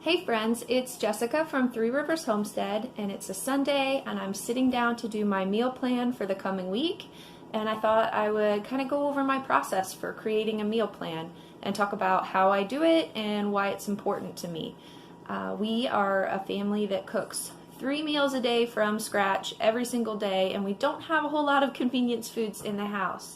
Hey friends, it's Jessica from Three Rivers Homestead, and it's a Sunday and I'm sitting down to do my meal plan for the coming week, and I thought I would kind of go over my process for creating a meal plan and talk about how I do it and why it's important to me. We are a family that cooks 3 meals a day from scratch every single day, and we don't have a whole lot of convenience foods in the house.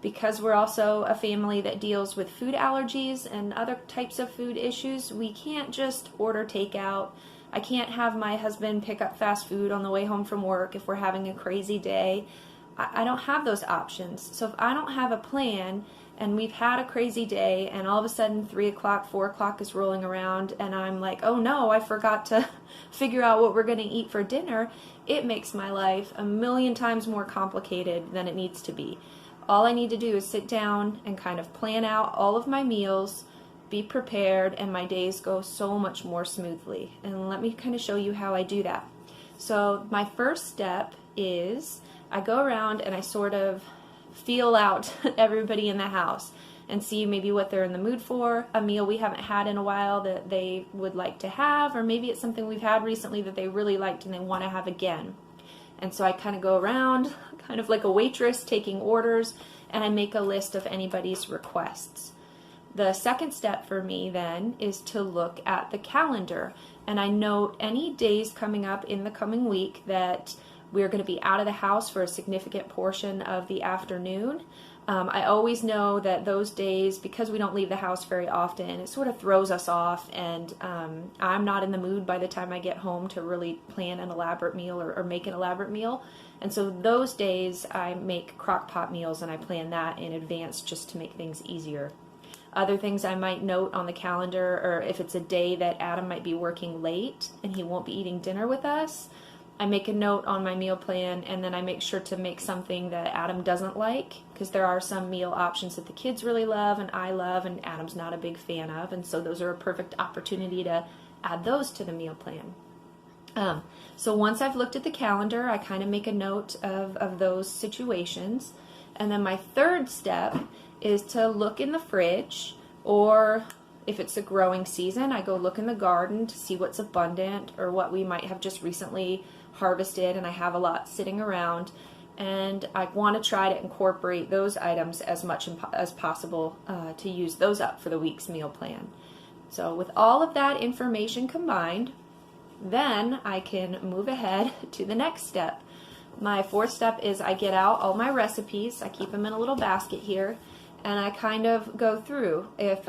Because we're also a family that deals with food allergies and other types of food issues, we can't just order takeout. I can't have my husband pick up fast food on the way home from work if we're having a crazy day. I don't have those options. So if I don't have a plan and we've had a crazy day and all of a sudden 3 o'clock, 4 o'clock is rolling around and I'm like, oh no, I forgot to figure out what we're going to eat for dinner, it makes my life a million times more complicated than it needs to be. All I need to do is sit down and kind of plan out all of my meals, be prepared, and my days go so much more smoothly. And let me kind of show you how I do that. So my first step is I go around and I sort of feel out everybody in the house and see maybe what they're in the mood for, a meal we haven't had in a while that they would like to have, or maybe it's something we've had recently that they really liked and they want to have again. And so I kind of go around, kind of like a waitress taking orders, and I make a list of anybody's requests. The second step for me then is to look at the calendar, and I note any days coming up in the coming week that we're going to be out of the house for a significant portion of the afternoon. I always know that those days, because we don't leave the house very often, it sort of throws us off, and I'm not in the mood by the time I get home to really plan an elaborate meal or make an elaborate meal. And so those days I make crock pot meals and I plan that in advance just to make things easier. Other things I might note on the calendar, or if it's a day that Adam might be working late and he won't be eating dinner with us, I make a note on my meal plan, and then I make sure to make something that Adam doesn't like, because there are some meal options that the kids really love and I love and Adam's not a big fan of, and so those are a perfect opportunity to add those to the meal plan. So once I've looked at the calendar, I kind of make a note of those situations, and then my third step is to look in the fridge, or if it's a growing season, I go look in the garden to see what's abundant or what we might have just recently harvested and I have a lot sitting around, and I want to try to incorporate those items as much as possible to use those up for the week's meal plan. So with all of that information combined, then I can move ahead to the next step. My fourth step is I get out all my recipes. I keep them in a little basket here, and I kind of go through. If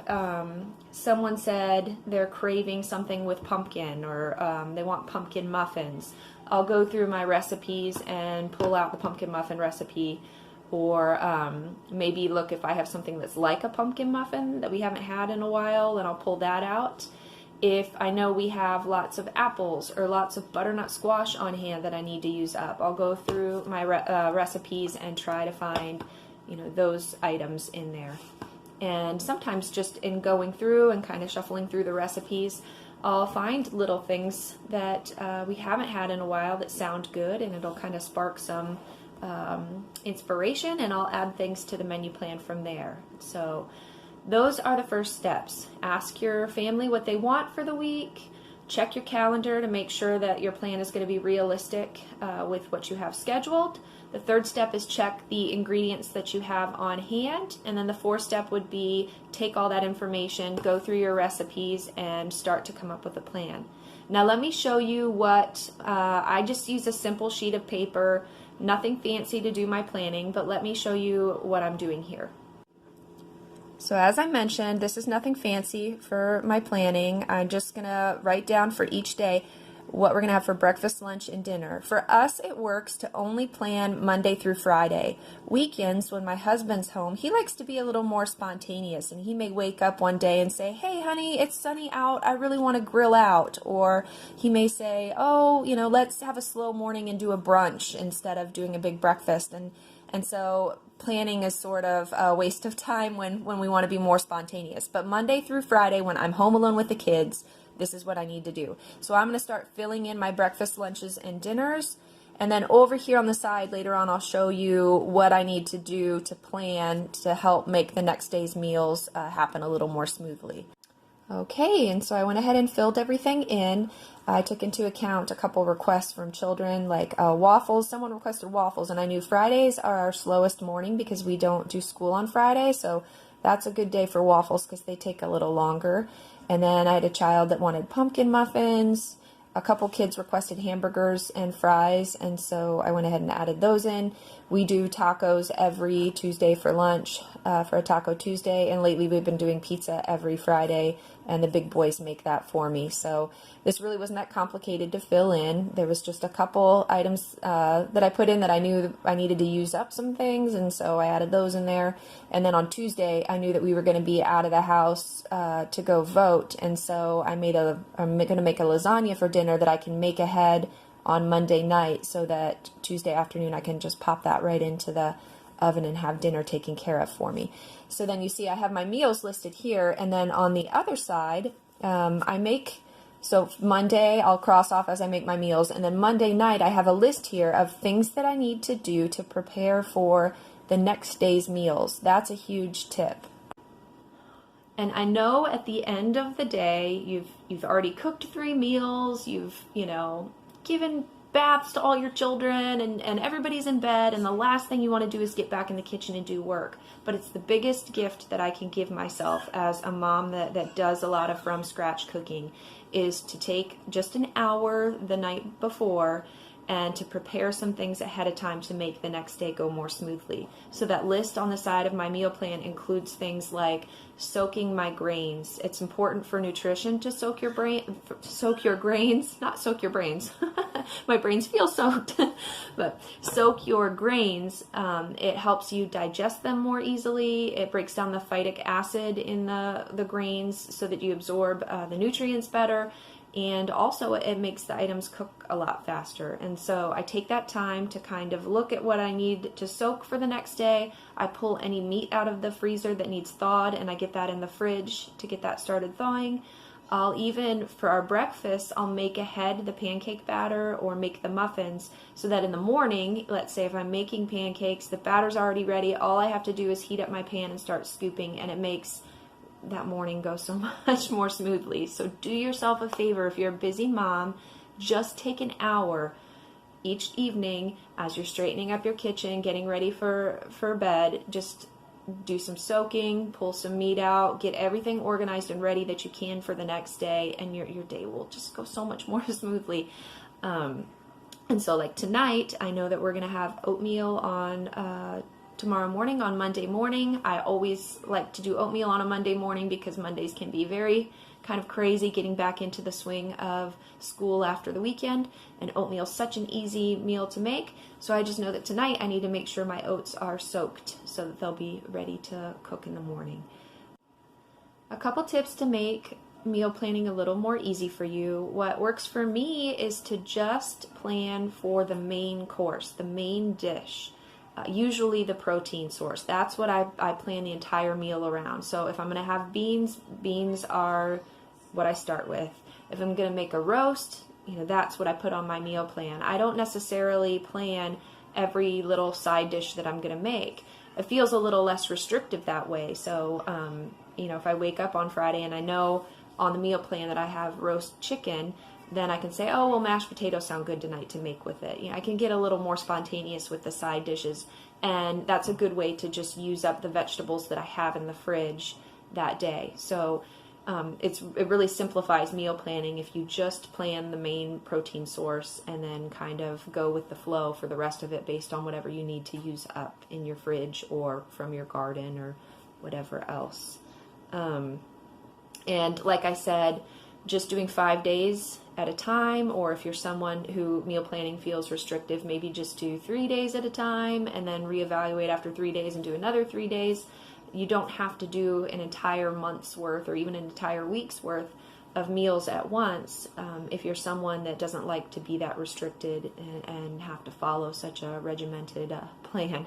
someone said they're craving something with pumpkin, or they want pumpkin muffins, I'll go through my recipes and pull out the pumpkin muffin recipe, or maybe look if I have something that's like a pumpkin muffin that we haven't had in a while, and I'll pull that out. If I know we have lots of apples or lots of butternut squash on hand that I need to use up, I'll go through my recipes and try to find those items in there. And sometimes just in going through and kind of shuffling through the recipes, I'll find little things that we haven't had in a while that sound good, and it'll kind of spark some inspiration, and I'll add things to the menu plan from there. So those are the first steps. Ask your family what they want for the week. Check your calendar to make sure that your plan is going to be realistic with what you have scheduled. The third step is check the ingredients that you have on hand. And then the fourth step would be take all that information, go through your recipes, and start to come up with a plan. Now let me show you what, I just use a simple sheet of paper, nothing fancy to do my planning, but let me show you what I'm doing here. So as I mentioned, this is nothing fancy for my planning. I'm just going to write down for each day what we're going to have for breakfast, lunch, and dinner. For us, it works to only plan Monday through Friday. Weekends, when my husband's home, he likes to be a little more spontaneous, and he may wake up one day and say, hey, honey, it's sunny out. I really want to grill out. Or he may say, oh, let's have a slow morning and do a brunch instead of doing a big breakfast. And so planning is sort of a waste of time when we want to be more spontaneous. But Monday through Friday, when I'm home alone with the kids, this is what I need to do. So I'm going to start filling in my breakfast, lunches, and dinners. And then over here on the side, later on, I'll show you what I need to do to plan to help make the next day's meals happen a little more smoothly. Okay, and so I went ahead and filled everything in. I took into account a couple requests from children, like waffles. Someone requested waffles, and I knew Fridays are our slowest morning because we don't do school on Friday, so that's a good day for waffles because they take a little longer. And then I had a child that wanted pumpkin muffins. A couple kids requested hamburgers and fries, and so I went ahead and added those in. We do tacos every Tuesday for lunch, for a Taco Tuesday, and lately we've been doing pizza every Friday, and the big boys make that for me. So this really wasn't that complicated to fill in. There was just a couple items that I put in that I knew I needed to use up some things, and so I added those in there. And then on Tuesday, I knew that we were going to be out of the house to go vote, and so I'm going to make a lasagna for dinner that I can make ahead on Monday night so that Tuesday afternoon I can just pop that right into the oven and have dinner taken care of for me. So then you see I have my meals listed here, and then on the other side so Monday I'll cross off as I make my meals, and then Monday night I have a list here of things that I need to do to prepare for the next day's meals. That's a huge tip. And I know at the end of the day, you've already cooked 3 meals, you've, given baths to all your children, and everybody's in bed, and the last thing you want to do is get back in the kitchen and do work. But it's the biggest gift that I can give myself as a mom that does a lot of from scratch cooking, is to take just an hour the night before and to prepare some things ahead of time to make the next day go more smoothly. So that list on the side of my meal plan includes things like soaking my grains. It's important for nutrition to soak your grains, not soak your brains. My brains feel soaked, but soak your grains. It helps you digest them more easily. It breaks down the phytic acid in the grains so that you absorb the nutrients better. And also it makes the items cook a lot faster. And so I take that time to kind of look at what I need to soak for the next day. I pull any meat out of the freezer that needs thawed, and I get that in the fridge to get that started thawing. I'll even, for our breakfast, I'll make ahead the pancake batter or make the muffins so that in the morning, let's say if I'm making pancakes, the batter's already ready. All I have to do is heat up my pan and start scooping, and it makes that morning go so much more smoothly. So do yourself a favor. If you're a busy mom, just take an hour each evening as you're straightening up your kitchen, getting ready for bed. Just do some soaking, pull some meat out, get everything organized and ready that you can for the next day, and your day will just go so much more smoothly. And so like tonight, I know that we're going to have oatmeal on tomorrow morning, on Monday morning. I always like to do oatmeal on a Monday morning because Mondays can be very kind of crazy getting back into the swing of school after the weekend, and oatmeal is such an easy meal to make. So I just know that tonight I need to make sure my oats are soaked so that they'll be ready to cook in the morning. A couple tips to make meal planning a little more easy for you. What works for me is to just plan for the main course, the main dish. Usually the protein source. That's what I plan the entire meal around. So if I'm going to have beans, beans are what I start with. If I'm going to make a roast, that's what I put on my meal plan. I don't necessarily plan every little side dish that I'm going to make. It feels a little less restrictive that way. So, if I wake up on Friday and I know on the meal plan that I have roast chicken, then I can say, oh, well, mashed potatoes sound good tonight to make with it. I can get a little more spontaneous with the side dishes, and that's a good way to just use up the vegetables that I have in the fridge that day. So it really simplifies meal planning if you just plan the main protein source and then kind of go with the flow for the rest of it based on whatever you need to use up in your fridge or from your garden or whatever else. And like I said, just doing 5 days at a time, or if you're someone who meal planning feels restrictive, maybe just do 3 days at a time and then reevaluate after 3 days and do another 3 days. You don't have to do an entire month's worth or even an entire week's worth of meals at once if you're someone that doesn't like to be that restricted and have to follow such a regimented plan.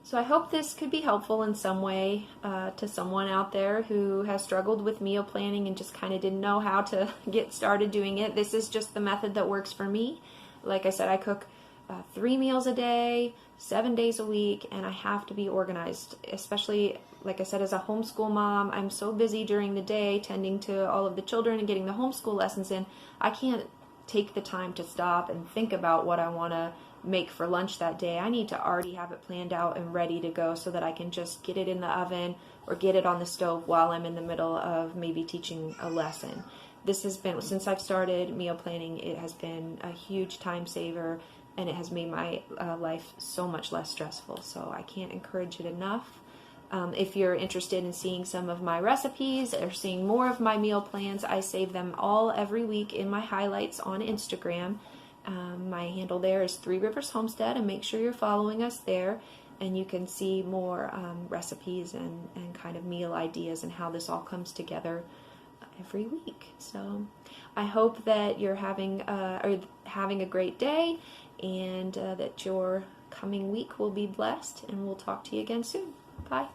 So I hope this could be helpful in some way to someone out there who has struggled with meal planning and just kind of didn't know how to get started doing it. This is just the method that works for me. Like I said, I cook 3 meals a day, 7 days a week, and I have to be organized, especially, like I said, as a homeschool mom. I'm so busy during the day tending to all of the children and getting the homeschool lessons in. I can't take the time to stop and think about what I want to make for lunch that day. I need to already have it planned out and ready to go so that I can just get it in the oven or get it on the stove while I'm in the middle of maybe teaching a lesson. This has been, since I've started meal planning, it has been a huge time saver, and it has made my life so much less stressful. So I can't encourage it enough. If you're interested in seeing some of my recipes or seeing more of my meal plans, I save them all every week in my highlights on Instagram. My handle there is 3 Rivers Homestead, and make sure you're following us there, and you can see more recipes and kind of meal ideas and how this all comes together every week. So I hope that you're having a great day, and that your coming week will be blessed, and we'll talk to you again soon. Bye.